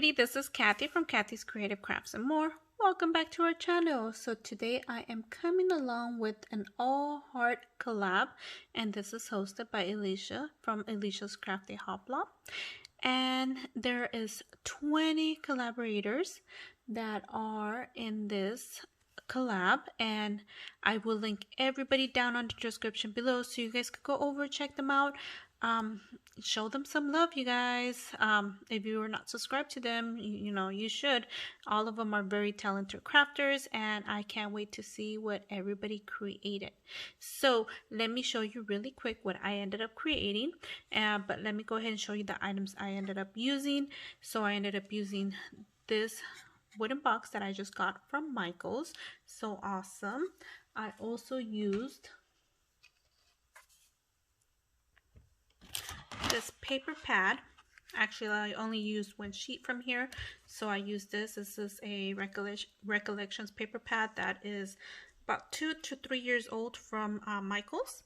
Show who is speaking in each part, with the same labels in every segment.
Speaker 1: everybody, this is Cathy from Cathy's Creative Crafts and More. Welcome back to our channel. So today I am coming along with an all heart collab, and this is hosted by Elisha from ElishasCraftyHoplop. And there is 20 collaborators that are in this collab, and I will link everybody down on the description below so you guys could go over, check them out. Show them some love, you guys. If you are not subscribed to them, you know you should. All of them are very talented crafters, and I can't wait to see what everybody created. So let me show you really quick what I ended up creating, but let me go ahead and show you the items I ended up using. So I ended up using this wooden box that I just got from Michael's. So awesome. I also used this paper pad. Actually, I only used one sheet from here, so I used this. This is a Recollections paper pad that is about 2 to 3 years old from Michael's.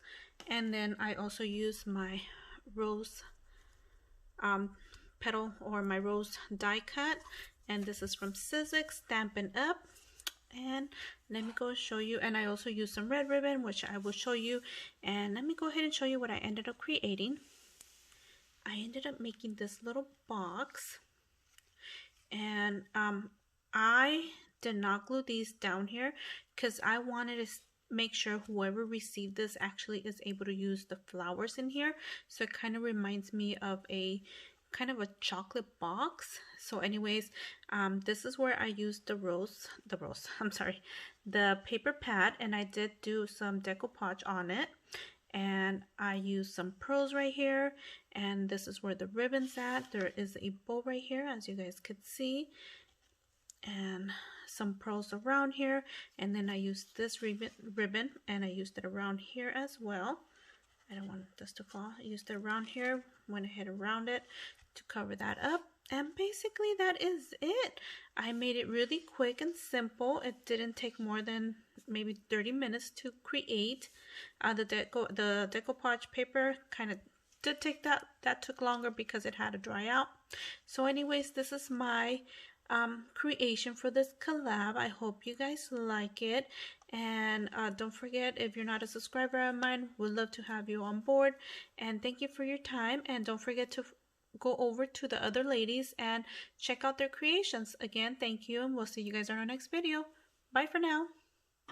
Speaker 1: And then I also used my rose petal, or my rose die cut, and this is from Sizzix, Stampin' Up. And let me go show you, and I also used some red ribbon, which I will show you. And let me go ahead and show you what I ended up creating. I ended up making this little box, and I did not glue these down here because I wanted to make sure whoever received this actually is able to use the flowers in here. So it kind of reminds me of a kind of a chocolate box. So anyways, this is where I used the paper pad, and I did do some decoupage on it. And I used some pearls right here, and this is where the ribbon's at. There is a bow right here, as you guys could see, and some pearls around here. And then I used this ribbon, and I used it around here as well. I don't want this to fall. I used it around here, went ahead around it to cover that up. And basically that is it. I made it really quick and simple. It didn't take more than maybe 30 minutes to create. The decoupage paper kind of did take that took longer because it had to dry out. So anyways, this is my creation for this collab. I hope you guys like it, and don't forget, if you're not a subscriber of mine, we'd love to have you on board. And thank you for your time, and don't forget to go over to the other ladies and check out their creations. Again, thank you, and we'll see you guys on our next video. Bye for now.